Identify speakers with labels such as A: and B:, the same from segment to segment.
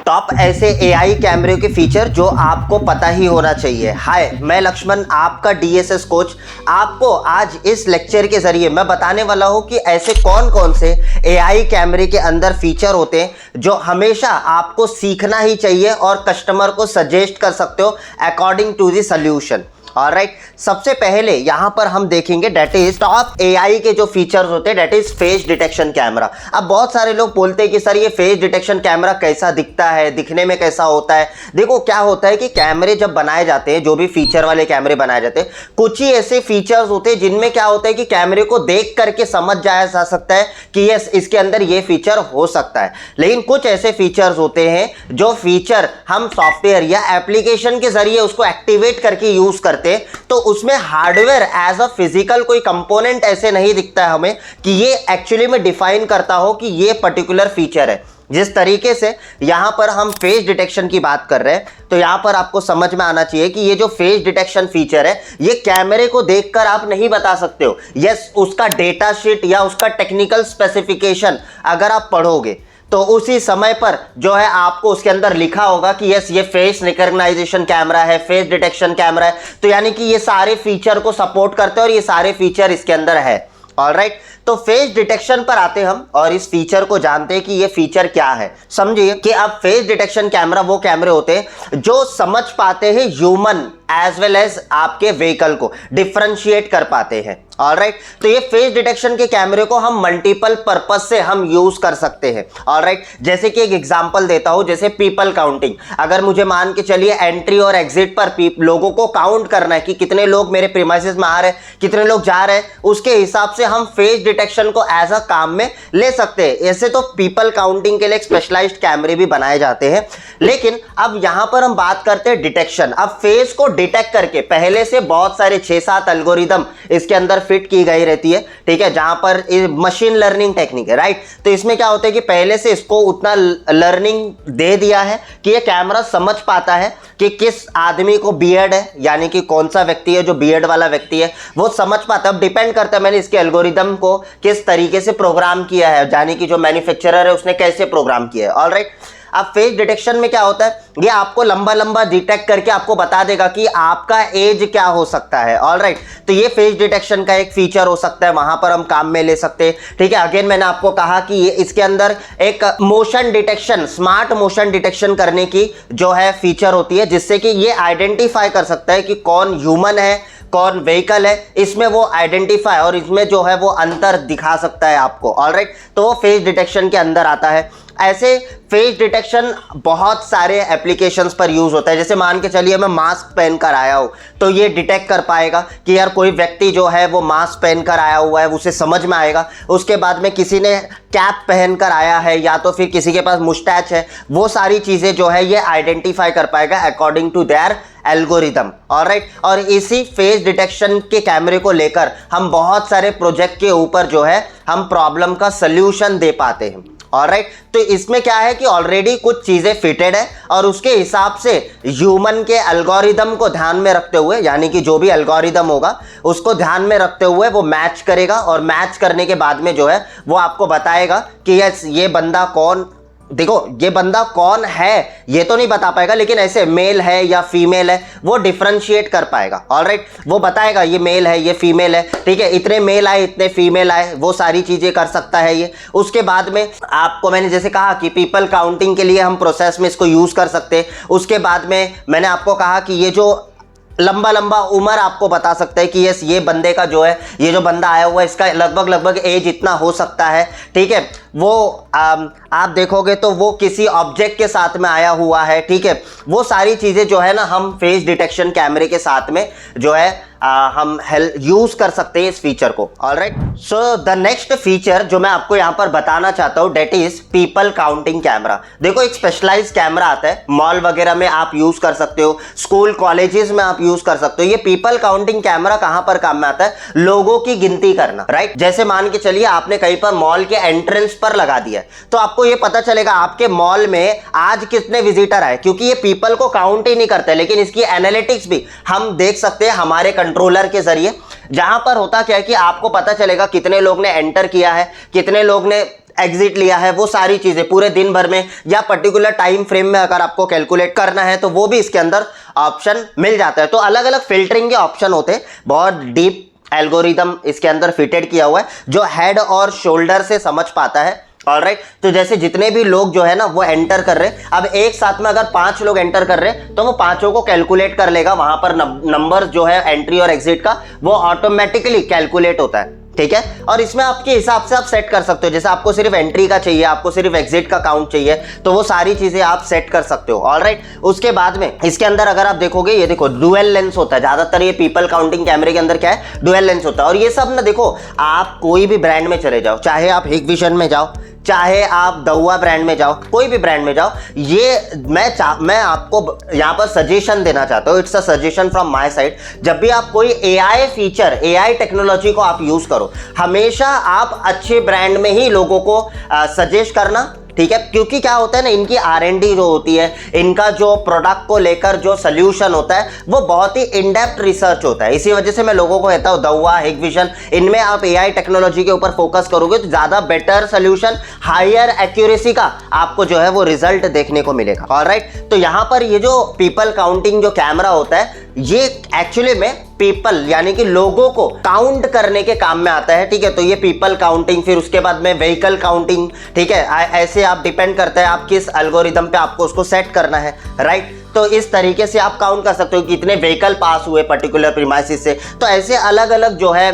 A: Top ऐसे AI कैमरे के फीचर जो आपको पता ही होना चाहिए। हाय, मैं लक्ष्मण, आपका डीएसएस कोच। आपको आज इस लेक्चर के जरिए मैं बताने वाला हूं कि ऐसे कौन कौन से एआई कैमरे के अंदर फीचर होते हैं जो हमेशा आपको सीखना ही चाहिए और कस्टमर को सजेस्ट कर सकते हो according to the solution. Alright, सबसे पहले यहां पर हम देखेंगे दैट इज टॉप एआई के जो फीचर्स होते हैं, that is face detection camera. अब बहुत सारे लोग बोलते हैं कि सर ये फेस डिटेक्शन कैमरा कैसा दिखता है, दिखने में कैसा होता है। देखो क्या होता है कि कैमरे जब बनाए जाते हैं, जो भी फीचर वाले कैमरे बनाए जाते हैं, कुछ ही ऐसे फीचर्स होते हैं जिनमें क्या होता है कि कैमरे को देख करके समझ जाया जा सकता है कि यस इसके अंदर ये फीचर हो सकता है। लेकिन कुछ ऐसे फीचर्स होते हैं जो फीचर हम सॉफ्टवेयर या एप्लीकेशन के जरिए उसको एक्टिवेट करके यूज करते, तो उसमें हार्डवेयर एज अ फिजिकल कोई कंपोनेंट ऐसे नहीं दिखता है हमें कि ये एक्चुअली में डिफाइन करता हो कि ये पर्टिकुलर फीचर है। जिस तरीके से यहां पर हम फेस डिटेक्शन की बात कर रहे हैं, तो यहां पर आपको समझ में आना चाहिए कि ये जो फेस डिटेक्शन फीचर है, ये कैमरे को देखकर आप नहीं बता सकते हो। यस, उसका डेटा शीट या उसका टेक्निकल स्पेसिफिकेशन अगर आप पढ़ोगे तो उसी समय पर जो है आपको उसके अंदर लिखा होगा कि यस ये फेस रिकॉग्नाइजेशन कैमरा है, फेस डिटेक्शन कैमरा है। तो यानी कि ये सारे फीचर को सपोर्ट करते हैं और ये सारे फीचर इसके अंदर है। ऑलराइट, तो फेस डिटेक्शन पर आते हम और इस फीचर को जानते हैं कि ये फीचर क्या है। समझिए कि अब फेस डिटेक्शन कैमरा वो कैमरे होते हैं जो समझ पाते हैं ह्यूमन एज वेल एज आपके व्हीकल को डिफरेंशिएट कर पाते हैं। ऑलराइट, तो ये फेस डिटेक्शन के कैमरे को हम मल्टीपल पर्पस से हम यूज कर सकते हैं। ऑलराइट, जैसे कि एक एग्जांपल देता हूं, जैसे पीपल काउंटिंग। अगर मुझे मान के चलिए एंट्री और एग्जिट पर लोगों को काउंट करना है कि कितने लोग मेरे प्रीमाइसेस में आ रहे हैं, कितने लोग जा रहे हैं, उसके हिसाब से हम फेस डिटेक्शन को एज अ काम में ले सकते हैं। ऐसे तो पीपल काउंटिंग के लिए स्पेशलाइज्ड कैमरे भी बनाए जाते हैं। लेकिन अब यहां पर हम बात करते हैं डिटेक्शन। अब फेस को डिटेक्ट करके पहले से बहुत सारे 6-7 एल्गोरिदम इसके अंदर फिट की गई रहती है, ठीक है, जहां पर मशीन लर्निंग टेक्निक है। राइट, तो इसमें क्या होता है कि पहले से इसको उतना लर्निंग दे दिया है कि ये कैमरा समझ पाता है कि किस आदमी को बियर्ड है, यानी कि कौन सा व्यक्ति है जो बियर्ड वाला व्यक्ति है, वो समझ पाता है। अब डिपेंड करता है मैंने इसके एल्गोरिदम को किस तरीके से प्रोग्राम किया है, यानी कि जो मैन्युफैक्चरर है उसने कैसे प्रोग्राम किया है। ऑलराइट, अब फेस डिटेक्शन में क्या होता है, ये आपको लंबा लंबा डिटेक्ट करके आपको बता देगा कि आपका एज क्या हो सकता है। ऑलराइट, तो ये फेस डिटेक्शन का एक फीचर हो सकता है, वहां पर हम काम में ले सकते हैं। ठीक है, अगेन मैंने आपको कहा कि ये इसके अंदर एक motion detection, smart motion detection करने की जो है फीचर होती है, जिससे कि ये आइडेंटिफाई कर सकता है कि कौन ह्यूमन है, कौन व्हीकल है, इसमें वो आइडेंटिफाई और इसमें जो है वो अंतर दिखा सकता है आपको। ऑलराइट, तो वो फेस डिटेक्शन के अंदर आता है। ऐसे फेस डिटेक्शन बहुत सारे एप्लीकेशंस पर यूज होता है। जैसे मान के चलिए मैं मास्क पहनकर आया हूं, तो ये डिटेक्ट कर पाएगा कि यार कोई व्यक्ति जो है वो मास्क पहनकर आया हुआ है, उसे समझ में आएगा। उसके बाद में किसी ने कैप पहनकर आया है या तो फिर किसी के पास मुस्टैच है, वो सारी चीजें जो है ये आइडेंटिफाई कर पाएगा according to their algorithm. Alright, और इसी फेस डिटेक्शन के कैमरे को लेकर हम बहुत सारे प्रोजेक्ट के ऊपर जो है हम प्रॉब्लम का सल्यूशन दे पाते हैं। ऑलराइट, तो इसमें क्या है कि ऑलरेडी कुछ चीजें फिटेड है और उसके हिसाब से ह्यूमन के एल्गोरिदम को ध्यान में रखते हुए, यानी कि जो भी एल्गोरिदम होगा उसको ध्यान में रखते हुए वो मैच करेगा, और मैच करने के बाद में जो है वो आपको बताएगा कि यस ये बंदा कौन, देखो ये बंदा कौन है ये तो नहीं बता पाएगा, लेकिन ऐसे मेल है या फीमेल है वो डिफरेंशिएट कर पाएगा। ऑलराइट, वो बताएगा ये मेल है ये फीमेल है, ठीक है, इतने मेल आए इतने फीमेल आए, वो सारी चीजें कर सकता है ये। उसके बाद में आपको मैंने जैसे कहा कि पीपल काउंटिंग के लिए हम प्रोसेस में इसको यूज कर सकते हैं। उसके बाद में मैंने आपको कहा कि ये जो लंबा लंबा उम्र आपको बता सकता है कि यस ये बंदे का जो है, ये जो बंदा आया हुआ है इसका लगभग एज इतना हो सकता है। ठीक है, वो आप देखोगे तो वो किसी ऑब्जेक्ट के साथ में आया हुआ है। ठीक है, वो सारी चीजें जो है ना हम फेस डिटेक्शन कैमरे के साथ में जो है हम यूज कर सकते हैं इस फीचर को। Alright, so the next feature जो मैं आपको यहां पर बताना चाहता हूं that is people counting camera. देखो एक स्पेशलाइज्ड कैमरा आता है, मॉल वगैरह में आप यूज कर सकते हो, स्कूल कॉलेजेस में आप यूज कर सकते हो। ये पीपल काउंटिंग कैमरा कहां पर काम में आता है, लोगों की गिनती करना। राइट, जैसे मान के चलिए आपने कहीं पर मॉल के एंट्रेंस पर लगा दिया है, तो आपको ये पता चलेगा आपके मॉल में आज कितने विजिटर आए, क्योंकि ये पीपल को काउंट ही नहीं करते, लेकिन इसकी एनालिटिक्स भी हम देख सकते हैं हमारे कंट्रोलर के जरिए। जहां पर होता क्या है कि आपको पता चलेगा कितने लोग ने एंटर किया है, कितने लोग ने एग्जिट लिया है, वो सारी चीजें पूरे दिन भर में या पर्टिकुलर टाइम फ्रेम में अगर आपको कैलकुलेट करना है तो वो भी इसके अंदर ऑप्शन मिल जाता है। तो अलग अलग फिल्टरिंग के ऑप्शन होते हैं, बहुत डीप एल्गोरिदम इसके अंदर फिटेड किया हुआ है जो हेड और शोल्डर से समझ पाता है। ऑलराइट, तो जैसे जितने भी लोग जो है ना वो एंटर कर रहे हैं, अब एक साथ में अगर 5 लोग एंटर कर रहे हैं तो वो पांचों को कैलकुलेट कर लेगा, वहां पर नंबर जो है एंट्री और एग्जिट का वो ऑटोमेटिकली कैलकुलेट होता है। ठीक है, और इसमें आपके हिसाब से आप सेट कर सकते हो, जैसे आपको सिर्फ एंट्री का चाहिए, आपको सिर्फ एग्जिट का काउंट चाहिए, तो वो सारी चीजें आप सेट कर सकते हो। ऑलराइट, उसके बाद में इसके अंदर अगर आप देखोगे, ये देखो डुअल लेंस होता है, ज्यादातर ये पीपल काउंटिंग कैमरे के अंदर क्या है, डुअल लेंस होता है। और ये सब ना देखो, आप कोई भी ब्रांड में चले जाओ, चाहे आप हिकविजन में जाओ, चाहे आप दवा ब्रांड में जाओ, कोई भी ब्रांड में जाओ, ये मैं आपको यहाँ पर सजेशन देना चाहता हूँ, it's a suggestion from my side. जब भी आप कोई एआई फीचर, एआई टेक्नोलॉजी को आप यूज करो, हमेशा आप अच्छे ब्रांड में ही लोगों को सजेस्ट करना। ठीक है, क्योंकि क्या होता है ना, इनकी R&D जो होती है, इनका जो प्रोडक्ट को लेकर जो सोल्यूशन होता है वो बहुत ही इन डेप्थ रिसर्च होता है। इसी वजह से मैं लोगों को कहता हूँ दवा, हिकविजन, इनमें आप एआई टेक्नोलॉजी के ऊपर फोकस करोगे तो ज्यादा बेटर सोल्यूशन, हायर एक्यूरेसी का आपको जो है वो रिजल्ट देखने को मिलेगा। ऑलराइट, तो यहाँ पर ये जो पीपल काउंटिंग जो कैमरा होता है, ये एक्चुअली में पीपल यानी कि लोगों को काउंट करने के काम में आता है। ठीक है, तो ये पीपल काउंटिंग, फिर उसके बाद में व्हीकल काउंटिंग। ठीक है, ऐसे आप डिपेंड करता है आप किस एल्गोरिदम पे आपको उसको सेट करना है। राइट, तो इस तरीके से आप काउंट कर सकते हो कितने व्हीकल पास हुए पर्टिकुलर प्रीमाइसिस से। तो ऐसे अलग अलग जो है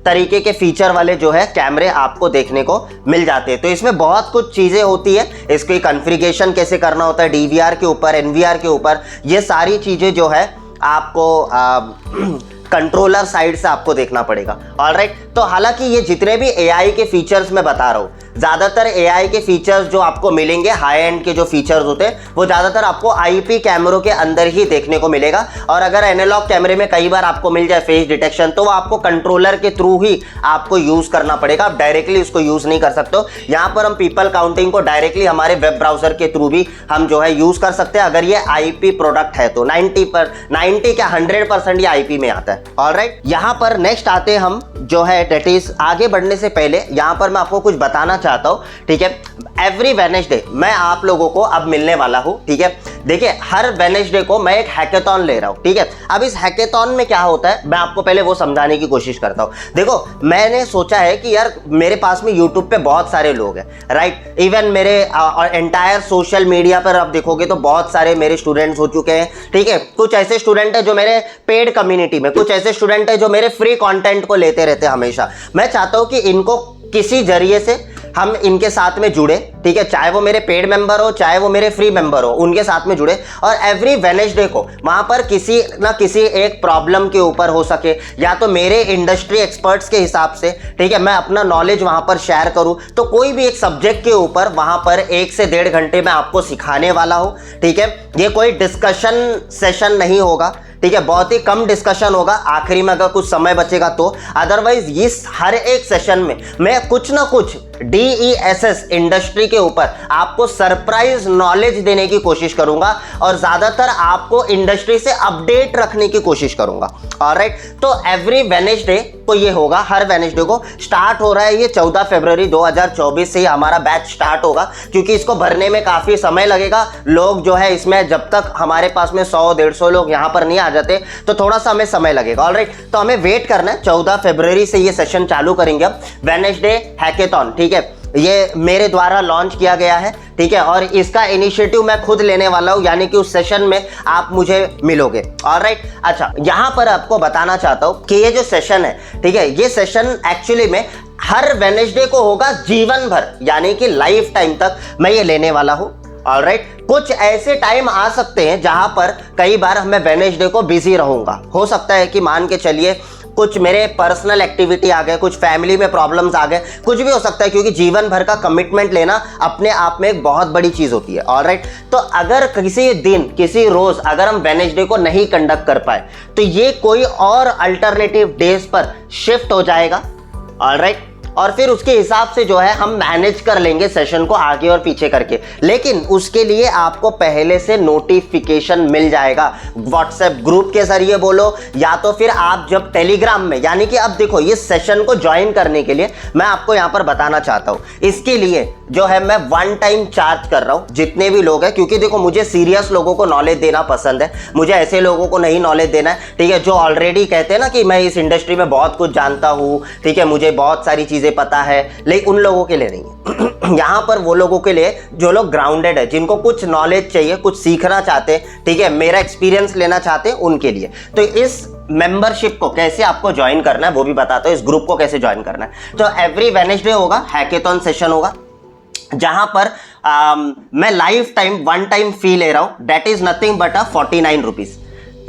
A: तरीके के फीचर वाले जो है कैमरे आपको देखने को मिल जाते हैं। तो इसमें बहुत कुछ चीजें होती है, इसकी कॉन्फ़िगरेशन कैसे करना होता है, डीवीआर के ऊपर, एनवीआर के ऊपर, ये सारी चीजें जो है आपको कंट्रोलर साइड से आपको देखना पड़ेगा। ऑलराइट, तो हालांकि ये जितने भी एआई के फीचर्स मैं बता रहा हूँ, ज्यादातर एआई के फीचर्स जो आपको मिलेंगे, हाई एंड के जो फीचर्स होते हैं, वो ज्यादातर आपको आईपी कैमरों के अंदर ही देखने को मिलेगा। और अगर एनालॉग कैमरे में कई बार आपको मिल जाए फेस डिटेक्शन, तो वो आपको कंट्रोलर के थ्रू ही आपको यूज करना पड़ेगा, आप डायरेक्टली उसको यूज नहीं कर सकते हो। यहाँ पर हम पीपल काउंटिंग को डायरेक्टली हमारे वेब ब्राउजर के थ्रू भी हम जो है यूज कर सकते हैं, अगर ये आईपी प्रोडक्ट है तो 90 क्या 100% ये आईपी में आता है। ऑलराइट, यहाँ पर नेक्स्ट आते हैं हम जो है, दैट इज आगे बढ़ने से पहले यहाँ पर मैं आपको कुछ बताना चाहता हूँ। ठीक है, एवरी वेडनेसडे मैं आप लोगों को अब मिलने वाला हूँ। ठीक है, देखिए हर वेडनेसडे को मैं एक हैकेथॉन ले रहा हूँ। ठीक है, अब इस हैकेथॉन में क्या होता है मैं आपको पहले वो समझाने की कोशिश करता हूँ। देखो, मैंने सोचा है कि यार मेरे पास में यूट्यूब पे बहुत सारे लोग हैं, राइट, इवन मेरे एंटायर सोशल मीडिया पर आप देखोगे तो बहुत सारे मेरे स्टूडेंट्स हो चुके हैं। ठीक है, कुछ ऐसे स्टूडेंट है जो मेरे पेड कम्युनिटी में, कुछ ऐसे स्टूडेंट है जो मेरे फ्री कंटेंट को लेते रहते हैं हमेशा। मैं चाहता हूं कि इनको किसी जरिए से हम इनके साथ में जुड़े। ठीक है, चाहे वो मेरे पेड मेंबर हो, चाहे वो मेरे फ्री मेंबर हो, उनके साथ में जुड़े और एवरी वेडनेसडे को वहां पर किसी ना किसी एक प्रॉब्लम के ऊपर हो सके, या तो मेरे इंडस्ट्री एक्सपर्ट्स के हिसाब से, ठीक है, मैं अपना नॉलेज वहां पर शेयर करूं, तो कोई भी एक सब्जेक्ट के ऊपर वहां पर 1 से 1.5 घंटे में आपको सिखाने वाला हूं। ठीक है, ये कोई डिस्कशन सेशन नहीं होगा। ठीक है, बहुत ही कम डिस्कशन होगा, आखिरी में अगर कुछ समय बचेगा तो। अदरवाइज इस हर एक सेशन में मैं कुछ ना कुछ DESS इंडस्ट्री के ऊपर आपको सरप्राइज नॉलेज देने की कोशिश करूंगा और ज्यादातर आपको इंडस्ट्री से अपडेट रखने की कोशिश करूंगा। ऑलराइट, तो एवरी वेडनेसडे को ये होगा, हर वेडनेसडे को स्टार्ट हो रहा है ये 14 फरवरी 2024 से ही हमारा बैच स्टार्ट होगा, क्योंकि इसको भरने में काफी समय लगेगा। लोग जो है इसमें जब तक हमारे पास में 100-150 लोग यहाँ पर नहीं आ जाते तो थोड़ा सा हमें समय लगेगा। ऑलराइट, तो हमें वेट करना है, 14 फरवरी से ये सेशन चालू करेंगे हम, वेडनेसडे हैकेथॉन। ठीक है, ये मेरे द्वारा लॉन्च किया गया है। ठीक है, और इसका इनिशिएटिव मैं खुद लेने वाला हूं, यानी कि उस सेशन में आप मुझे मिलोगे। ऑलराइट, अच्छा, यहां पर आपको बताना चाहता हूं कि ये जो सेशन है, ठीक है, ये सेशन एक्चुअली में हर वेडनेसडे को होगा जीवन भर, यानी कि लाइफ टाइम तक मैं ये लेने वाला हूं। ऑलराइट, कुछ ऐसे टाइम आ सकते हैं जहां पर कई बार मैं वेडनेसडे को बिजी रहूंगा। हो सकता है कि मान के चलिए कुछ मेरे पर्सनल एक्टिविटी आ गए, कुछ फैमिली में प्रॉब्लम्स आ गए, कुछ भी हो सकता है, क्योंकि जीवन भर का कमिटमेंट लेना अपने आप में एक बहुत बड़ी चीज होती है। ऑलराइट, तो अगर किसी दिन, किसी रोज अगर हम वेडनेसडे को नहीं कंडक्ट कर पाए तो ये कोई और अल्टरनेटिव डेज पर शिफ्ट हो जाएगा। ऑलराइट, और फिर उसके हिसाब से जो है हम मैनेज कर लेंगे सेशन को आगे और पीछे करके। लेकिन उसके लिए आपको पहले से नोटिफिकेशन मिल जाएगा, व्हाट्सएप ग्रुप के जरिए बोलो या तो फिर आप जब टेलीग्राम में, यानी कि अब देखो ये सेशन को ज्वाइन करने के लिए मैं आपको यहां पर बताना चाहता हूं, इसके लिए जो है मैं वन टाइम चार्ज कर रहा हूं जितने भी लोग हैं, क्योंकि देखो मुझे सीरियस लोगों को नॉलेज देना पसंद है, मुझे ऐसे लोगों को नहीं नॉलेज देना है, ठीक है, जो ऑलरेडी कहते हैं ना कि मैं इस इंडस्ट्री में बहुत कुछ जानता हूं, ठीक है, मुझे बहुत सारी चीजें पता है, लेकिन उन लोगों के लिए नहीं है। यहां पर वो लोगों के लिए जो लोग ग्राउंडेड है, जिनको कुछ नॉलेज चाहिए, कुछ सीखना चाहते हैं, ठीक है, मेरा एक्सपीरियंस लेना चाहते हैं, उनके लिए। तो इस मेंबरशिप को कैसे आपको ज्वाइन करना है वो भी बताता हूं, इस ग्रुप को कैसे ज्वाइन करना है। तो एवरी वेडनेसडे होगा हैकेथॉन सेशन होगा, जहां पर मैं life time one time fee ले रहा हूं, that is nothing but 49 rupees.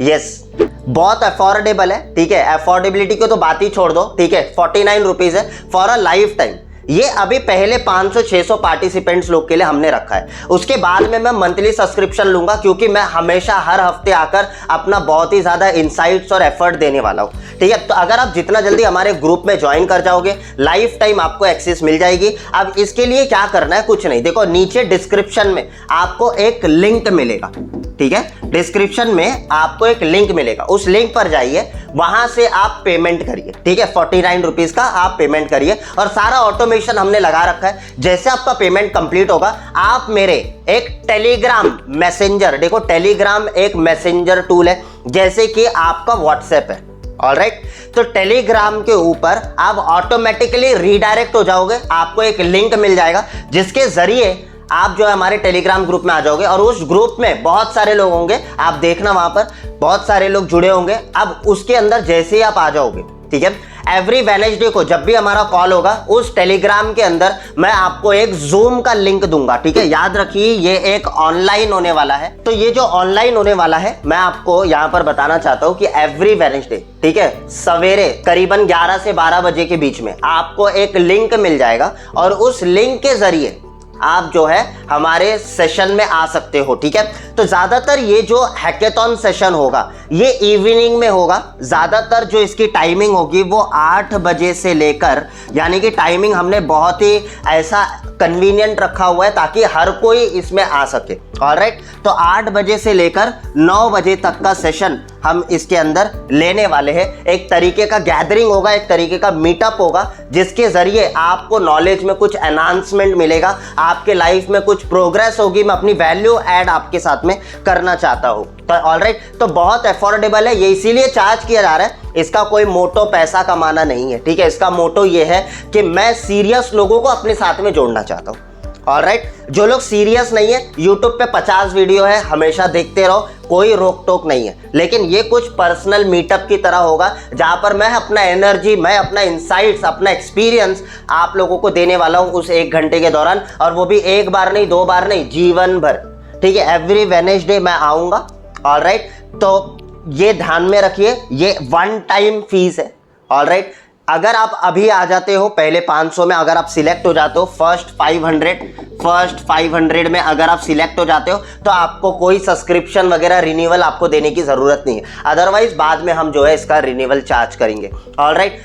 A: Yes, बहुत अफोर्डेबल है, ठीक है, अफोर्डेबिलिटी को तो बात ही छोड़ दो, ठीक है, 49 रुपीज है फॉर अ लाइफ टाइम। ये अभी पहले 500-600 पार्टिसिपेंट्स लोग के लिए हमने रखा है, उसके बाद में मैं मंथली सब्सक्रिप्शन लूंगा, क्योंकि मैं हमेशा हर हफ्ते आकर अपना बहुत ही ज्यादा इंसाइट्स और एफर्ट देने वाला हूं, ठीक है। तो अगर आप जितना जल्दी हमारे ग्रुप में ज्वाइन कर जाओगे, लाइफ टाइम आपको एक्सेस मिल जाएगी। अब इसके लिए क्या करना है, कुछ नहीं, देखो नीचे डिस्क्रिप्शन में आपको एक लिंक मिलेगा, ठीक है, डिस्क्रिप्शन में आपको एक लिंक मिलेगा, उस लिंक पर जाइए, वहां से आप पेमेंट करिए, ठीक है, 49 रुपीज का आप पेमेंट करिए, और सारा ऑटोमेशन हमने लगा रखा है। जैसे आपका पेमेंट कंप्लीट होगा, आप मेरे एक टेलीग्राम मैसेंजर, देखो टेलीग्राम एक मैसेंजर टूल है जैसे कि आपका व्हाट्सएप है, ऑलराइट, तो टेलीग्राम के ऊपर आप ऑटोमेटिकली रीडायरेक्ट हो जाओगे, आपको एक लिंक मिल जाएगा जिसके जरिए आप जो है हमारे टेलीग्राम ग्रुप में आ जाओगे, और उस ग्रुप में बहुत सारे लोग होंगे, आप देखना वहां पर बहुत सारे लोग जुड़े होंगे। अब उसके अंदर जैसे ही आप आ जाओगे, ठीक है, एवरी वेडनेसडे को जब भी हमारा कॉल होगा, उस टेलीग्राम के अंदर मैं आपको एक जूम का लिंक दूंगा, ठीक है, याद रखिए ये एक ऑनलाइन होने वाला है। तो ये जो ऑनलाइन होने वाला है, मैं आपको यहां पर बताना चाहता हूं कि एवरी वेडनेसडे, ठीक है, सवेरे करीबन 11 से 12 बजे के बीच में आपको एक लिंक मिल जाएगा, और उस लिंक के जरिए आप जो है हमारे सेशन में आ सकते हो, ठीक है। तो ज्यादातर ये जो हैकेथॉन सेशन होगा ये इवनिंग में होगा, ज्यादातर जो इसकी टाइमिंग होगी वो 8 बजे से लेकर, यानी कि टाइमिंग हमने बहुत ही ऐसा कन्वीनियंट रखा हुआ है ताकि हर कोई इसमें आ सके, ऑलराइट। तो 8 बजे से लेकर 9 बजे तक का सेशन हम इसके अंदर लेने वाले हैं। एक तरीके का गैदरिंग होगा, एक तरीके का मीटअप होगा, जिसके जरिए आपको नॉलेज में कुछ एनहांसमेंट मिलेगा, आपके लाइफ में कुछ प्रोग्रेस होगी। मैं अपनी वैल्यू ऐड आपके साथ में करना चाहता हूं, तो ऑलराइट, तो बहुत अफोर्डेबल है, ये इसीलिए चार्ज किया जा रहा है, इसका कोई मोटो पैसा कमाना नहीं है, ठीक है। इसका मोटो ये है कि मैं सीरियस लोगों को अपने साथ में जोड़ना चाहता हूं, ऑलराइट। जो लोग सीरियस नहीं है, यूट्यूब पे 50 वीडियो है, हमेशा देखते रहो, कोई रोक टोक नहीं है, लेकिन ये कुछ पर्सनल मीटअप की तरह होगा, जहां पर मैं अपना एनर्जी, मैं अपना इंसाइट्स, अपना एक्सपीरियंस आप लोगों को देने वाला हूं उस 1 घंटे के दौरान, और वो भी एक बार नहीं, 2 बार नहीं, जीवन भर, ठीक है। एवरी वेडनेसडे मैं आऊंगा, ऑलराइट। तो ये ध्यान में रखिए, ये वन टाइम फीस है, ऑलराइट। अगर आप अभी आ जाते हो पहले 500 में, अगर आप सिलेक्ट हो जाते हो फर्स्ट 500 में अगर आप सिलेक्ट हो जाते हो, तो आपको कोई सब्सक्रिप्शन वगैरह रिन्यूअल आपको देने की जरूरत नहीं है, अदरवाइज बाद में हम जो है इसका रिन्यूअल चार्ज करेंगे, ऑलराइट।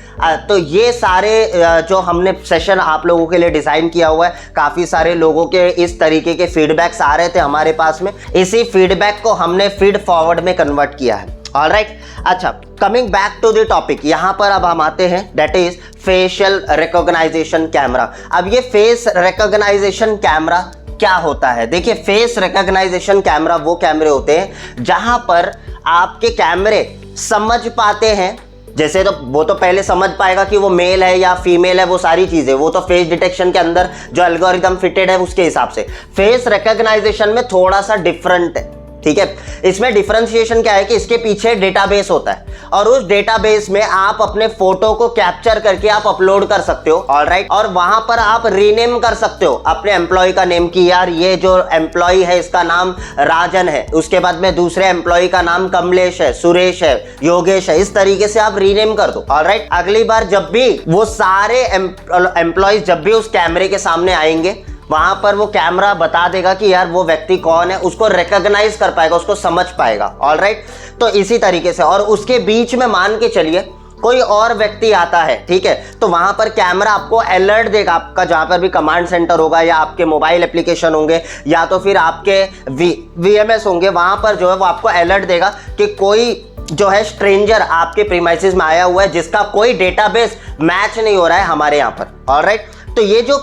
A: तो ये सारे जो हमने सेशन आप लोगों के लिए डिजाइन किया हुआ है, काफी सारे लोगों के इस तरीके के फीडबैक्स आ रहे थे हमारे पास में, इसी फीडबैक को हमने फीड फॉरवर्ड में कन्वर्ट किया है, ऑलराइट। अच्छा, coming back to the topic, यहां पर अब हम आते हैं, that is facial recognization camera. अब ये फेस रिकॉग्नाइजेशन कैमरा क्या होता है? देखिए, फेस रिकॉग्नाइजेशन कैमरा वो कैमरे होते हैं जहां पर आपके कैमरे समझ पाते हैं, जैसे तो वो तो पहले समझ पाएगा कि वो मेल है या फीमेल है, वो सारी चीजें वो तो फेस डिटेक्शन के अंदर जो एल्गोरिथम फिटेड है उसके हिसाब से। फेस रिकॉग्नाइजेशन में थोड़ा सा डिफरेंट है, ठीक है। इसमें डिफरेंशिएशन क्या है कि इसके पीछे डेटाबेस होता है, और उस डेटाबेस में आप अपने फोटो को कैप्चर करके आप अपलोड कर सकते हो, ऑलराइट। और वहां पर आप रीनेम कर सकते हो अपने एम्प्लॉय का नेम की, यार ये जो एम्प्लॉय है इसका नाम राजन है, उसके बाद में दूसरे एम्प्लॉय का नाम कमलेश है, सुरेश है, योगेश है, इस तरीके से आप रीनेम कर दो, ऑलराइट। अगली बार जब भी वो सारे एम्प्लॉयज जब भी उस कैमरे के सामने आएंगे, वहां पर वो कैमरा बता देगा कि यार वो व्यक्ति कौन है, उसको रिकॉग्नाइज कर पाएगा, उसको समझ पाएगा, ऑलराइट। तो इसी तरीके से, और उसके बीच में मान के चलिए कोई और व्यक्ति आता है, ठीक है, तो वहां पर कैमरा आपको अलर्ट देगा, आपका जहां पर भी कमांड सेंटर होगा या आपके मोबाइल एप्लीकेशन होंगे या तो फिर आपके वीएमएस होंगे, वहां पर जो है वो आपको अलर्ट देगा कि कोई जो है स्ट्रेंजर आपके प्रीमाइसेस में आया हुआ है जिसका कोई डेटाबेस मैच नहीं हो रहा है हमारे यहाँ पर। ऑलराइट, तो ये जो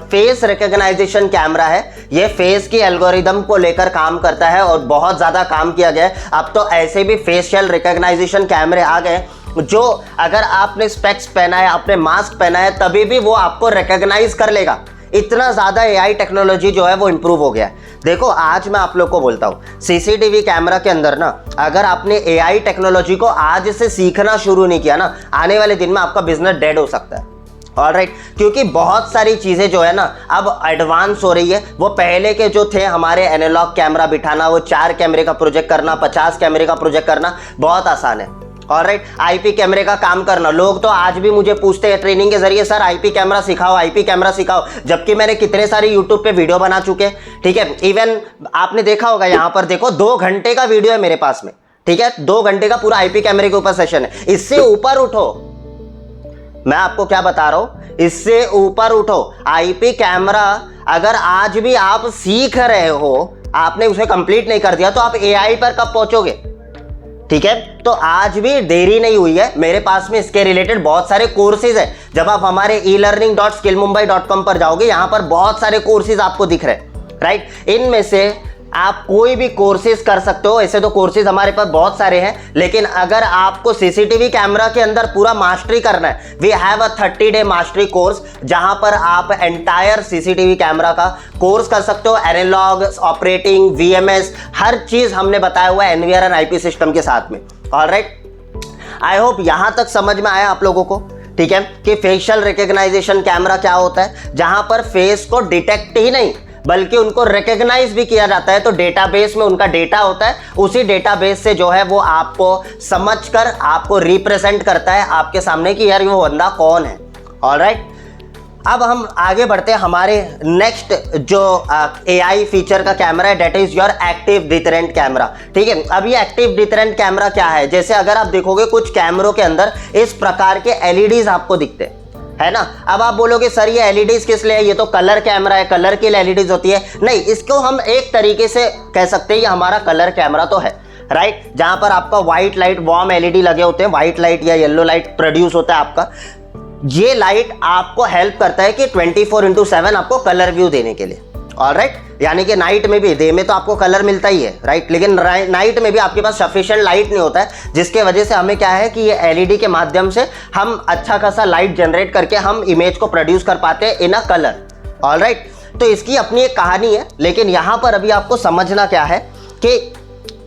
A: फेस रिकॉग्नाइजेशन कैमरा है ये फेस की एल्गोरिदम को लेकर काम करता है और बहुत ज़्यादा काम किया गया है। अब तो ऐसे भी फेशियल रिकॉग्नाइजेशन कैमरे आ गए जो अगर आपने स्पेक्स पहना है, आपने मास्क पहना है, तभी भी वो आपको रिकॉग्नाइज कर लेगा। इतना ज़्यादा एआई टेक्नोलॉजी जो है वो इंप्रूव हो गया है। देखो आज मैं आप लोग को बोलता हूँ सीसीटीवी कैमरा के अंदर ना, अगर आपने एआई टेक्नोलॉजी को आज से सीखना शुरू नहीं किया ना, आने वाले दिन में आपका बिजनेस डेड हो सकता है। ऑलराइट, क्योंकि बहुत सारी चीज़ें जो है ना अब एडवांस हो रही है। वो पहले के जो थे हमारे एनालॉग कैमरा बिठाना, वो 4 कैमरे का प्रोजेक्ट करना, 50 कैमरे का प्रोजेक्ट करना बहुत आसान है। ऑलराइट, आईपी कैमरे का काम करना, लोग तो आज भी मुझे पूछते हैं ट्रेनिंग के जरिए, सर आईपी कैमरा सिखाओ, आईपी कैमरा सिखाओ, जबकि मैंने कितने सारे यूट्यूब पे वीडियो बना चुके, ठीक है। इवन आपने देखा होगा यहाँ पर देखो 2 घंटे का वीडियो है मेरे पास में, ठीक है, 2 घंटे का पूरा आईपी कैमरे के ऊपर सेशन है। इससे ऊपर उठो, मैं आपको क्या बता रहा हूं, इससे ऊपर उठो। आईपी कैमरा अगर आज भी आप सीख रहे हो, आपने उसे कंप्लीट नहीं कर दिया, तो आप एआई पर कब पहुंचोगे, ठीक है। तो आज भी देरी नहीं हुई है, मेरे पास में इसके रिलेटेड बहुत सारे कोर्सेज है। जब आप हमारे elearning.skillmumbai.com पर जाओगे, यहां पर बहुत सारे कोर्सेज आपको दिख रहे हैं, राइट। इनमें से आप कोई भी कोर्सेज कर सकते हो। ऐसे तो कोर्सेज हमारे पास बहुत सारे हैं, लेकिन अगर आपको सीसीटीवी कैमरा के अंदर पूरा मास्टरी करना है, we have a 30 day mastery course, जहां पर आप एंटायर सीसीटीवी कैमरा का कोर्स कर सकते हो। एनालॉग, ऑपरेटिंग, वीएमएस, हर चीज हमने बताया हुआ है एनवीआर एंड आईपी सिस्टम के साथ में। ऑलराइट, आई होप यहां तक समझ में आया आप लोगों को, ठीक है, कि फेशियल रिकॉग्नाइजेशन कैमरा क्या होता है, जहां पर फेस को डिटेक्ट ही नहीं बल्कि उनको रिकॉग्नाइज भी किया जाता है। तो डेटाबेस में उनका डेटा होता है, उसी डेटाबेस से जो है वो आपको समझकर आपको रिप्रेजेंट करता है आपके सामने कि यार वो बंदा कौन है। ऑलराइट, अब हम आगे बढ़ते हैं हमारे नेक्स्ट जो एआई फीचर का कैमरा है, that is your active deterrent camera, ठीक है। अब ये एक्टिव डिटरेंट कैमरा क्या है, जैसे अगर आप देखोगे कुछ कैमरों के अंदर इस प्रकार के एलईडीज आपको दिखते हैं, है ना। अब आप बोलोगे सर ये एलईडीज किस लिए है, ये तो कलर कैमरा है, कलर के लिए एलईडीज होती है। नहीं, इसको हम एक तरीके से कह सकते हैं ये हमारा कलर कैमरा तो है, राइट, जहां पर आपका व्हाइट लाइट वार्म एलईडी लगे होते हैं, व्हाइट लाइट या येलो लाइट प्रोड्यूस होता है आपका। ये लाइट आपको हेल्प करता है कि 24/7 आपको कलर व्यू देने के लिए। ऑलराइट, यानी कि नाइट में भी, डे में तो आपको कलर मिलता ही है, राइट, लेकिन नाइट में भी आपके पास सफिशिएंट लाइट नहीं होता है, जिसके वजह से हमें क्या है कि ये एलईडी के माध्यम से हम अच्छा खासा लाइट जनरेट करके हम इमेज को प्रोड्यूस कर पाते हैं इन अ कलर। ऑलराइट, तो इसकी अपनी एक कहानी है, लेकिन यहाँ पर अभी आपको समझना क्या है कि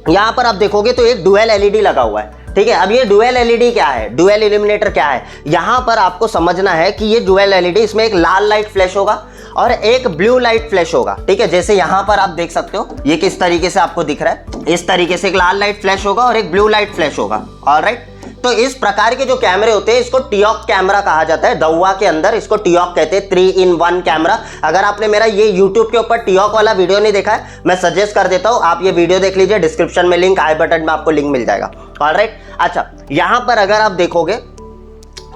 A: यहाँ पर आप देखोगे तो एक डुअल एलईडी लगा हुआ है, ठीक है। अब ये डुअल एलईडी क्या है, डुअल इल्यूमिनेटर क्या है, यहाँ पर आपको समझना है कि ये डुअल एलईडी, इसमें एक लाल लाइट फ्लैश होगा और एक ब्लू लाइट फ्लैश होगा, ठीक है। जैसे यहाँ पर आप देख सकते हो ये किस तरीके से आपको दिख रहा है, इस तरीके से एक लाल लाइट फ्लैश होगा और एक ब्लू लाइट फ्लैश होगा। ऑलराइट, तो इस प्रकार के जो कैमरे होते हैं इसको टीऑक कैमरा कहा जाता है। दवा के अंदर इसको टीऑक कहते हैं, 3-in-1 कैमरा। अगर आपने मेरा ये यूट्यूब के ऊपर टीऑक वाला वीडियो नहीं देखा है, मैं सजेस्ट कर देता हूं आप ये वीडियो देख लीजिए, डिस्क्रिप्शन में लिंक, आई बटन में आपको लिंक मिल जाएगा। ऑलराइट, अच्छा, यहां पर अगर आप देखोगे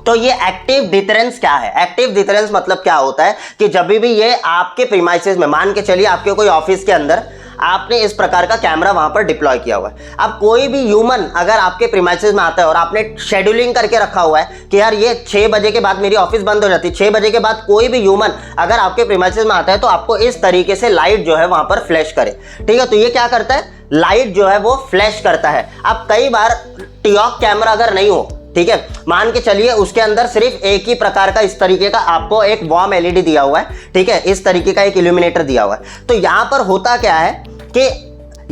A: तो ये एक्टिव डिटरेंस क्या है। एक्टिव डिटरेंस मतलब क्या होता है कि जब भी ये आपके प्रीमाइसेस में, मान के चलिए आपके कोई ऑफिस के अंदर आपने इस प्रकार का कैमरा वहां पर डिप्लॉय किया हुआ है। अब कोई भी ह्यूमन अगर आपके प्रीमाइसेस में आता है और आपने शेड्यूलिंग करके रखा हुआ है कि यार ये 6 बजे के बाद मेरी ऑफिस बंद हो जाती है, 6 बजे के बाद कोई भी ह्यूमन अगर आपके प्रीमाइसेस में आता है तो आपको इस तरीके से लाइट जो है वहां पर फ्लैश करे, ठीक है। तो ये क्या करता है, लाइट जो है वो फ्लैश करता है। अब कई बार टीऑक कैमरा अगर नहीं हो, ठीक है, मान के चलिए उसके अंदर सिर्फ एक ही प्रकार का इस तरीके का आपको एक वार्म एलईडी दिया हुआ है, ठीक है, इस तरीके का एक इल्यूमिनेटर दिया हुआ है। तो यहां पर होता क्या है कि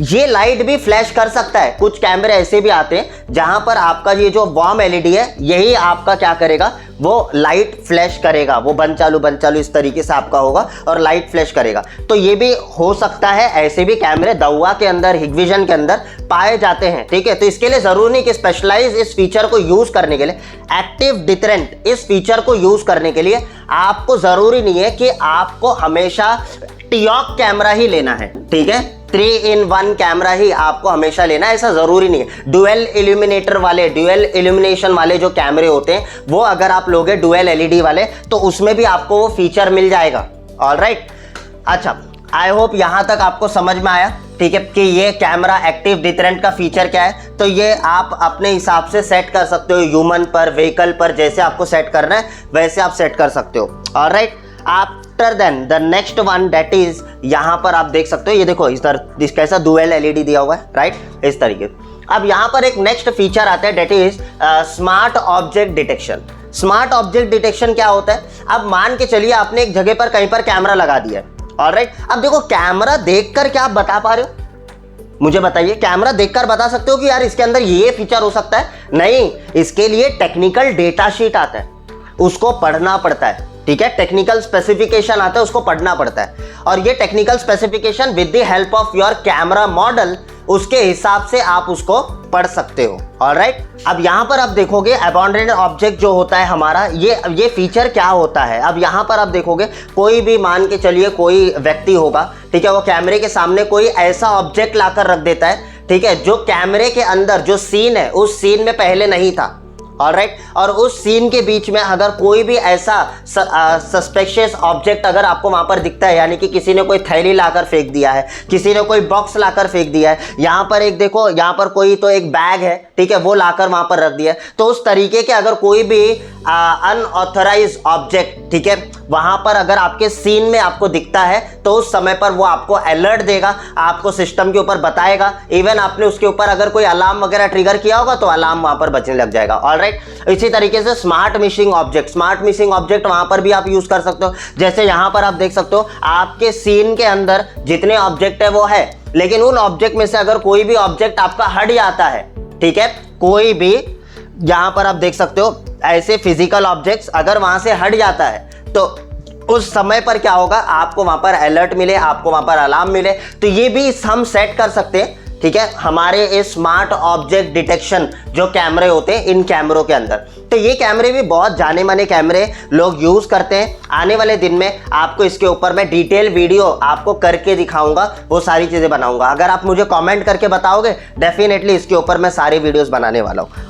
A: ये लाइट भी फ्लैश कर सकता है। कुछ कैमरे ऐसे भी आते हैं जहां पर आपका ये जो वार्म एलईडी है यही आपका क्या करेगा, वो लाइट फ्लैश करेगा, वो बंद चालू इस तरीके से आपका होगा और लाइट फ्लैश करेगा। तो ये भी हो सकता है, ऐसे भी कैमरे दवा के अंदर, हिगविजन के अंदर पाए जाते हैं, ठीक है। तो इसके लिए जरूरी नहीं कि स्पेशलाइज इस फीचर को यूज करने के लिए, एक्टिव डिटरेंट इस फीचर को यूज करने के लिए आपको जरूरी नहीं है कि आपको हमेशा टियोक कैमरा ही लेना है, ठीक है। 3-in-1 कैमरा ही आपको हमेशा लेना है, ऐसा जरूरी नहीं है। डुअल इल्यूमिनेटर वाले, डुअल इल्यूमिनेशन वाले जो कैमरे होते हैं वो अगर आप लोगे डुअल एलईडी वाले तो उसमें भी आपको वो फीचर मिल जाएगा। ऑलराइट, अच्छा, आई होप यहां तक आपको समझ में आया, ठीक है, कि ये कैमरा एक्टिव डिटरेंट का फीचर क्या है। तो ये आप अपने हिसाब से सेट कर सकते हो, ह्यूमन पर, व्हीकल पर, जैसे आपको सेट करना है वैसे आप सेट कर सकते हो। Alright, after then the next one that is, यहां पर आप देख सकते हो, ये देखो इस कैसा डुअल एलईडी दिया हुआ है, राइट, इस तरीके। अब यहां पर एक नेक्स्ट फीचर आता है that is smart object detection. Smart object detection क्या होता है? अब मान के चलिए आपने एक जगह पर कहीं पर कैमरा लगा दिया है, ऑलराइट। अब देखो कैमरा देखकर क्या आप बता पा रहे हो? मुझे बताइए, कैमरा देखकर बता सकते हो कि यार इसके अंदर ये फीचर हो सकता है? नहीं, इसके लिए टेक्निकल डेटा शीट आता है, उसको पढ़ना पड़ता है, ठीक है। टेक्निकल स्पेसिफिकेशन आता है, उसको पढ़ना पड़ता है, और ये technical specification with the help of your camera model, उसके हिसाब से आप उसको पढ़ सकते हो। ऑलराइट, अब यहां पर आप देखोगे अबॉन्डेंट ऑब्जेक्ट जो होता है हमारा, ये फीचर क्या होता है। अब यहां पर आप देखोगे कोई भी, मान के चलिए कोई व्यक्ति होगा, ठीक है, वो कैमरे के सामने कोई ऐसा ऑब्जेक्ट लाकर रख देता है, ठीक है, जो कैमरे के अंदर जो सीन है उस सीन में पहले नहीं था। ऑलराइट, और उस सीन के बीच में अगर कोई भी ऐसा सस्पेशियस ऑब्जेक्ट अगर आपको वहां पर दिखता है, यानी कि किसी ने कोई थैली लाकर फेंक दिया है, किसी ने कोई बॉक्स लाकर फेंक दिया है, यहां पर एक देखो, यहां पर कोई तो एक बैग है, ठीक है, वो लाकर वहां पर रख दिया है, तो उस तरीके के अगर कोई भी अनऑथराइज्ड ऑब्जेक्ट, ठीक है, वहां पर अगर आपके सीन में आपको दिखता है तो उस समय पर वो आपको अलर्ट देगा, आपको सिस्टम के ऊपर बताएगा। इवन आपने उसके ऊपर अगर कोई अलार्म वगैरह ट्रिगर किया होगा तो अलार्म वहां पर बजने लग जाएगा। ऑलराइट, इसी तरीके से smart missing object, smart missing object वहां पर भी आप यूज कर सकते हो। जैसे यहां पर आप देख सकते हो आपके सीन के अंदर जितने ऑब्जेक्ट है वो है, लेकिन उन ऑब्जेक्ट में से अगर कोई भी ऑब्जेक्ट आपका हट जाता है, ठीक है, कोई भी, यहां पर आप देख सकते हो ऐसे फिजिकल ऑब्जेक्ट्स अगर वहां से हट जाता है तो उस समय पर क्या होगा, आपको वहां पर अलर्ट मिले, आपको वहां पर अलार्म मिले। तो ये भी हम सेट कर सकते हैं, ठीक है, हमारे इस स्मार्ट ऑब्जेक्ट डिटेक्शन जो कैमरे होते हैं इन कैमरों के अंदर। तो ये कैमरे भी बहुत जाने माने कैमरे लोग यूज करते हैं। आने वाले दिन में आपको इसके ऊपर मैं डिटेल वीडियो आपको करके दिखाऊंगा, वो सारी चीजें बनाऊंगा। अगर आप मुझे कमेंट करके बताओगे डेफिनेटली इसके ऊपर मैं सारी वीडियोस बनाने वाला हूँ।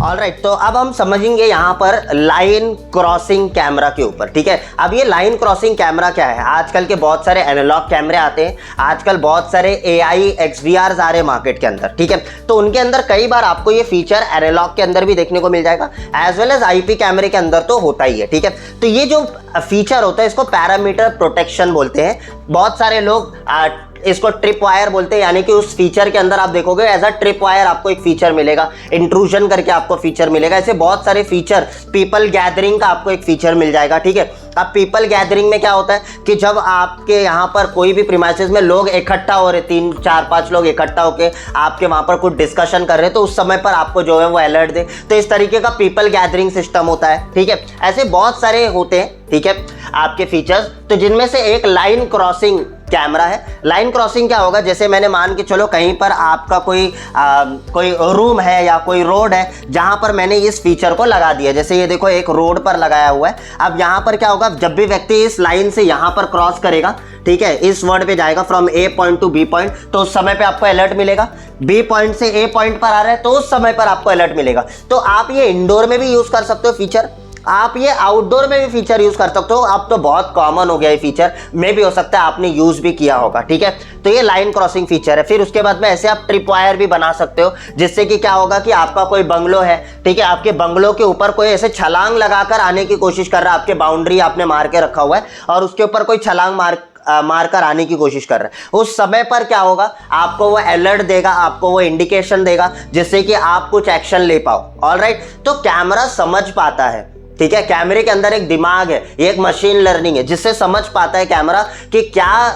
A: ऑलराइट, तो अब हम समझेंगे यहाँ पर लाइन क्रॉसिंग कैमरा के ऊपर, ठीक है। अब ये लाइन क्रॉसिंग कैमरा क्या है? आजकल के बहुत सारे एनालॉग कैमरे आते हैं, आजकल बहुत सारे AI XDR आ रहे मार्केट के अंदर, ठीक है, तो उनके अंदर कई बार आपको ये फीचर एनालॉग के अंदर भी देखने को मिल जाएगा, एज वेल एज IP कैमरे के अंदर तो होता ही है, ठीक है। तो ये जो फीचर होता है इसको पैरामीटर प्रोटेक्शन बोलते हैं। बहुत सारे लोग इसको ट्रिप वायर बोलते हैं, यानी कि उस फीचर के अंदर आप देखोगे एज अ ट्रिप वायर आपको एक फीचर मिलेगा, इंट्रूजन करके आपको फीचर मिलेगा, ऐसे बहुत सारे फीचर, पीपल गैदरिंग का आपको एक फीचर मिल जाएगा, ठीक है। अब पीपल गैदरिंग में क्या होता है कि जब आपके यहाँ पर कोई भी प्रीमाइसेस में लोग इकट्ठा हो रहे, 3 4 5 लोग इकट्ठा होकर आपके वहां पर कुछ डिस्कशन कर रहे हैं, तो उस समय पर आपको जो है वो अलर्ट दे, तो इस तरीके का पीपल गैदरिंग सिस्टम होता है, ठीक है। ऐसे बहुत सारे होते हैं, ठीक है, आपके फीचर्स। तो जिनमें से एक लाइन क्रॉसिंग कैमरा है। लाइन क्रॉसिंग क्या होगा, जैसे मैंने मान के चलो कहीं पर आपका कोई रूम है या कोई रोड है जहां पर मैंने इस फीचर को लगा दिया, जैसे ये देखो एक रोड पर लगाया हुआ है। अब यहां पर क्या होगा, जब भी व्यक्ति इस लाइन से यहां पर क्रॉस करेगा, ठीक है, इस वर्ड पे जाएगा from A point two B point, तो उस समय पे आपको अलर्ट मिलेगा। B पॉइंट से A पॉइंट पर आ रहा है तो उस समय पर आपको अलर्ट मिलेगा। तो आप ये इंडोर में भी यूज कर सकते हो फीचर, आप ये आउटडोर में भी फीचर यूज कर सकते हो। अब तो बहुत कॉमन हो गया ये फीचर, में भी हो सकता है आपने यूज भी किया होगा, ठीक है। तो ये लाइन क्रॉसिंग फीचर है। फिर उसके बाद में ऐसे आप ट्रिप वायर भी बना सकते हो, जिससे कि क्या होगा कि आपका कोई बंगलो है, ठीक है, आपके बंगलो के ऊपर कोई ऐसे छलांग लगाकर आने की कोशिश कर रहा है, आपके बाउंड्री आपने मार के रखा हुआ है और उसके ऊपर कोई छलांग मारकर आने की कोशिश कर रहा है, उस समय पर क्या होगा, आपको वो अलर्ट देगा, आपको वो इंडिकेशन देगा, जिससे कि आप कुछ एक्शन ले पाओ। ऑलराइट, तो कैमरा समझ पाता है, ठीक है, कैमरे के अंदर एक दिमाग है, एक मशीन लर्निंग है, जिससे समझ पाता है कैमरा कि क्या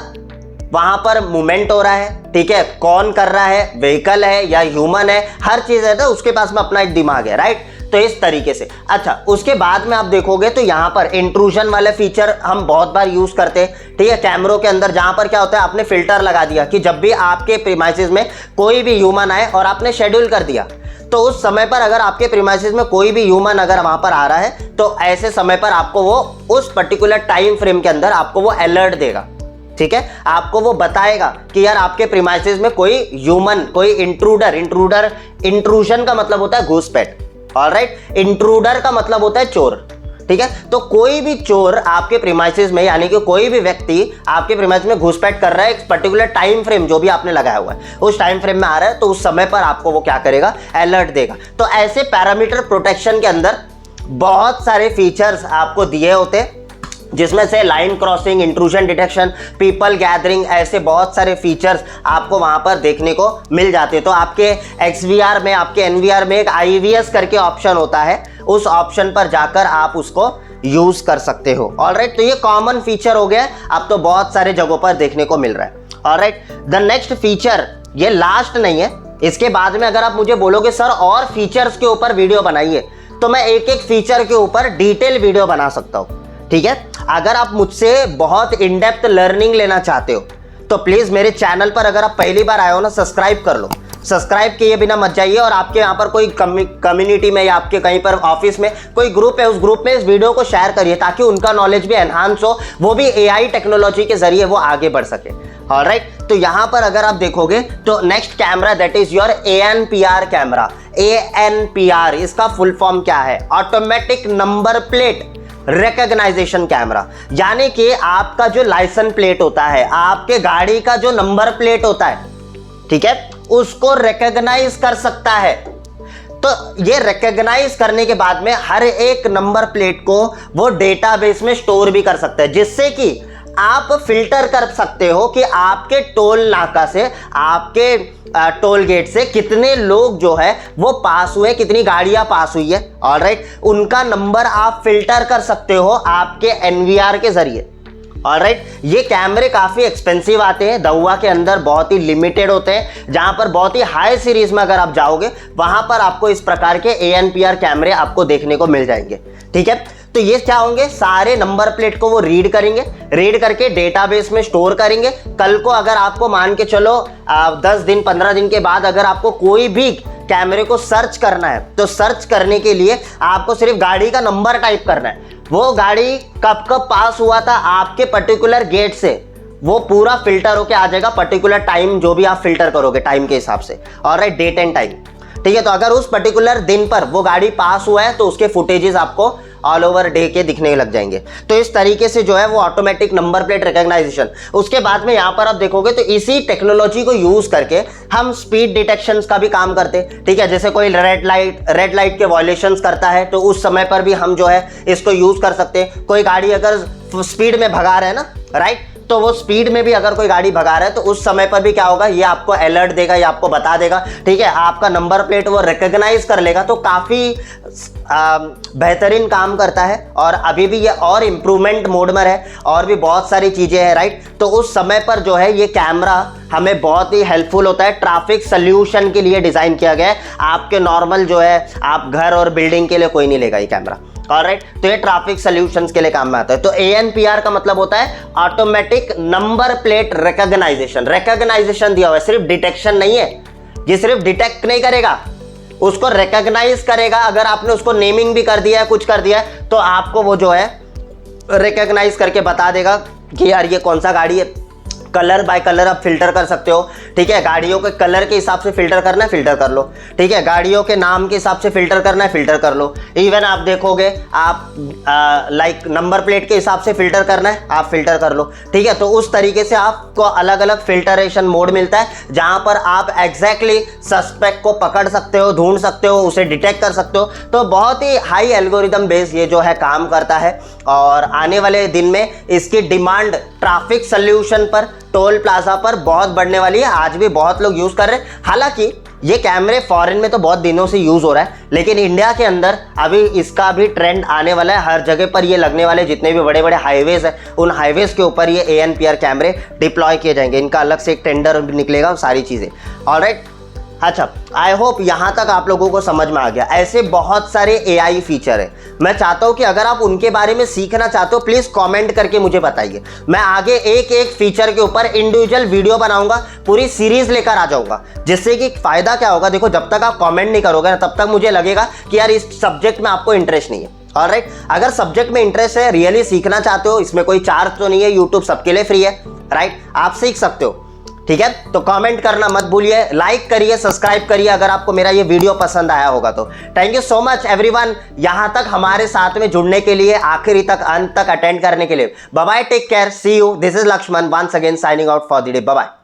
A: वहां पर मूवमेंट हो रहा है, ठीक है, कौन कर रहा है, व्हीकल है या ह्यूमन है, हर चीज है, तो उसके पास में अपना एक दिमाग है, राइट। तो इस तरीके से। अच्छा, उसके बाद में आप देखोगे तो यहां पर इंट्रूजन वाले फीचर हम बहुत बार यूज करते हैं, ठीक है, कैमरों के अंदर, जहां पर क्या होता है, आपने फिल्टर लगा दिया कि जब भी आपके प्रीमाइसेस में कोई भी ह्यूमन आए और आपने शेड्यूल कर दिया, तो उस समय पर अगर आपके प्रीमाइसेस में कोई भी ह्यूमन अगर वहां पर आ रहा है तो ऐसे समय पर आपको वो उस पर्टिकुलर टाइम फ्रेम के अंदर आपको वो अलर्ट देगा, ठीक है, आपको वो बताएगा कि यार आपके प्रीमाइसेस में कोई ह्यूमन, कोई इंट्रूजन का मतलब होता है घुसपैठ, ऑलराइट, इंट्रूडर का मतलब होता है चोर, ठीक है। तो कोई भी चोर आपके प्रीमाइसेस में, यानी कि कोई भी व्यक्ति आपके प्रीमाइसेस में घुसपैठ कर रहा है, एक पर्टिकुलर टाइम फ्रेम जो भी आपने लगाया हुआ है उस टाइम फ्रेम में आ रहा है, तो उस समय पर आपको वो क्या करेगा, अलर्ट देगा। तो ऐसे पैरामीटर प्रोटेक्शन के अंदर बहुत सारे फीचर्स आपको दिए होते हैं, जिसमें से line crossing, intrusion detection, people gathering, ऐसे बहुत सारे फीचर्स आपको वहां पर देखने को मिल जाते हैं। तो आपके XVR में, आपके NVR में एक IVS करके ऑप्शन होता है, उस ऑप्शन पर जाकर आप उसको यूज कर सकते हो, ऑलराइट। तो ये कॉमन फीचर हो गया, अब तो बहुत सारे जगहों पर देखने को मिल रहा है, ऑलराइट। द नेक्स्ट फीचर, ये लास्ट नहीं है, इसके बाद में अगर आप मुझे बोलोगे सर और फीचर्स के ऊपर वीडियो बनाइए, तो मैं एक एक फीचर के ऊपर डिटेल वीडियो बना सकता हूं, ठीक है। अगर आप मुझसे बहुत इन डेप्थ लर्निंग लेना चाहते हो तो प्लीज मेरे चैनल पर अगर आप पहली बार आए हो ना, सब्सक्राइब कर लो, सब्सक्राइब किए बिना मत जाइए। और आपके यहाँ पर कोई कम्युनिटी में या आपके कहीं पर ऑफिस में कोई ग्रुप है, उस ग्रुप में इस वीडियो को शेयर करिए ताकि उनका नॉलेज भी एनहांस हो, वो भी AI टेक्नोलॉजी के जरिए वो आगे बढ़ सके, ऑलराइट। तो यहाँ पर अगर आप देखोगे तो next camera that is your ANPR camera. ANPR इसका फुल फॉर्म क्या है? Automatic number plate recognization camera, यानी कि आपका जो लाइसेंस प्लेट होता है, आपके गाड़ी का जो नंबर प्लेट होता है, ठीक है, उसको रिकॉग्नाइज कर सकता है। तो ये रिकॉग्नाइज करने के बाद में हर एक नंबर प्लेट को वो डेटाबेस में स्टोर भी कर सकता है, जिससे कि आप फिल्टर कर सकते हो कि आपके टोल नाका से, आपके टोल गेट से कितने लोग जो है वो पास हुए, कितनी गाड़ियां पास हुई है, ऑलराइट, उनका नंबर आप फिल्टर कर सकते हो आपके NVR के जरिए, ऑलराइट। ये कैमरे काफी एक्सपेंसिव आते हैं, दउआ के अंदर बहुत ही लिमिटेड होते हैं, जहां पर बहुत ही हाई सीरीज में अगर आप जाओगे वहां पर आपको इस प्रकार के ANPR कैमरे आपको देखने को मिल जाएंगे, ठीक है। तो ये क्या होंगे, सारे नंबर प्लेट को वो रीड करेंगे, रीड करके डेटाबेस में स्टोर करेंगे। कल को अगर आपको मान के चलो 10 दिन 15 दिन के बाद अगर आपको कोई भी कैमरे को सर्च करना है, तो सर्च करने के लिए आपको सिर्फ गाड़ी का नंबर टाइप करना है, वो गाड़ी कब कब पास हुआ था आपके पर्टिकुलर गेट से, वो पूरा फिल्टर होके आ जाएगा, पर्टिकुलर टाइम जो भी आप फिल्टर करोगे टाइम के हिसाब से, ऑलराइट, डेट एंड टाइम, ठीक है। तो अगर उस पर्टिकुलर दिन पर वो गाड़ी पास हुआ है तो उसके फुटेजेस आपको ऑल ओवर डे के दिखने लग जाएंगे। तो इस तरीके से जो है वो ऑटोमेटिक नंबर प्लेट रिकॉग्नाइजेशन। उसके बाद में यहाँ पर आप देखोगे तो इसी टेक्नोलॉजी को यूज करके हम स्पीड डिटेक्शन का भी काम करते हैं, ठीक है। जैसे कोई रेड लाइट के वायलेशंस करता है तो उस समय पर भी हम जो है इसको यूज कर सकते हैं। कोई गाड़ी अगर स्पीड में भगा रहा है ना, राइट, तो वो स्पीड में भी अगर कोई गाड़ी भगा रहा है तो उस समय पर भी क्या होगा, ये आपको अलर्ट देगा, ये आपको बता देगा, ठीक है, आपका नंबर प्लेट वो रिकॉग्नाइज कर लेगा। तो काफी बेहतरीन काम करता है और अभी भी ये और इम्प्रूवमेंट मोड में है, और भी बहुत सारी चीजें हैं, राइट। तो उस समय पर जो है ये कैमरा हमें बहुत ही हेल्पफुल होता है, ट्रैफिक सोल्यूशन के लिए डिजाइन किया गया है। आपके नॉर्मल जो है आप घर और बिल्डिंग के लिए कोई नहीं लेगा ये कैमरा, ऑलराइट। तो ये ट्रैफिक सॉल्यूशंस के लिए काम में आता है। तो ANPR का मतलब होता है automatic number plate recognization. Recognization दिया हुआ है, सिर्फ डिटेक्शन नहीं है, ये सिर्फ डिटेक्ट नहीं करेगा, उसको रिकॉग्नाइज करेगा। अगर आपने उसको नेमिंग भी कर दिया है, कुछ कर दिया है, तो आपको वो जो है रिकॉग्नाइज करके बता देगा कि यार ये कौन सा गाड़ी है। कलर बाय कलर आप फिल्टर कर सकते हो, ठीक है, गाड़ियों के कलर के हिसाब से फिल्टर करना है, फिल्टर कर लो, ठीक है, गाड़ियों के नाम के हिसाब से फिल्टर करना है, फिल्टर कर लो। इवन आप देखोगे आप लाइक नंबर प्लेट के हिसाब से फिल्टर करना है, आप फिल्टर कर लो, ठीक है। तो उस तरीके से आपको अलग अलग फिल्टरेशन मोड मिलता है, जहां पर आप एग्जैक्टली सस्पेक्ट को पकड़ सकते हो, ढूंढ सकते हो, उसे डिटेक्ट कर सकते हो। तो बहुत ही हाई एल्गोरिदम बेस ये जो है काम करता है, और आने वाले दिन में इसकी डिमांड ट्रैफिक सोल्यूशन पर, टोल प्लाजा पर बहुत बढ़ने वाली है। आज भी बहुत लोग यूज कर रहे हैं। हालांकि ये कैमरे फॉरेन में तो बहुत दिनों से यूज हो रहा है, लेकिन इंडिया के अंदर अभी इसका भी ट्रेंड आने वाला है। हर जगह पर ये लगने वाले जितने भी बड़े बड़े हाईवेज है, उन हाईवेज के ऊपर ये ANPR कैमरे डिप्लॉय किए जाएंगे। इनका अलग से एक टेंडर निकलेगा, सारी चीजें, ऑलराइट। अच्छा, आई होप यहां तक आप लोगों को समझ में आ गया। ऐसे बहुत सारे AI फीचर है, मैं चाहता हूं कि अगर आप उनके बारे में सीखना चाहते हो प्लीज कमेंट करके मुझे बताइए। मैं आगे एक एक फीचर के ऊपर इंडिविजुअल वीडियो बनाऊंगा, पूरी सीरीज लेकर आ जाऊंगा, जिससे कि फायदा क्या होगा, देखो जब तक आप कमेंट नहीं करोगे ना तब तक मुझे लगेगा कि यार इस सब्जेक्ट में आपको इंटरेस्ट नहीं है, ऑलराइट। अगर सब्जेक्ट में इंटरेस्ट है, रियली सीखना चाहते हो, इसमें कोई चार्ज तो नहीं है, यूट्यूब सबके लिए फ्री है, राइट, आप सीख सकते हो। ठीक है, तो कमेंट करना मत भूलिए, लाइक करिए, सब्सक्राइब करिए अगर आपको मेरा ये वीडियो पसंद आया होगा तो। Thank you so much everyone, यहां तक हमारे साथ में जुड़ने के लिए, आखिरी तक, अंत तक अटेंड करने के लिए। Bye bye, take care, see you, this is Lakshman once again signing out for the day, bye bye.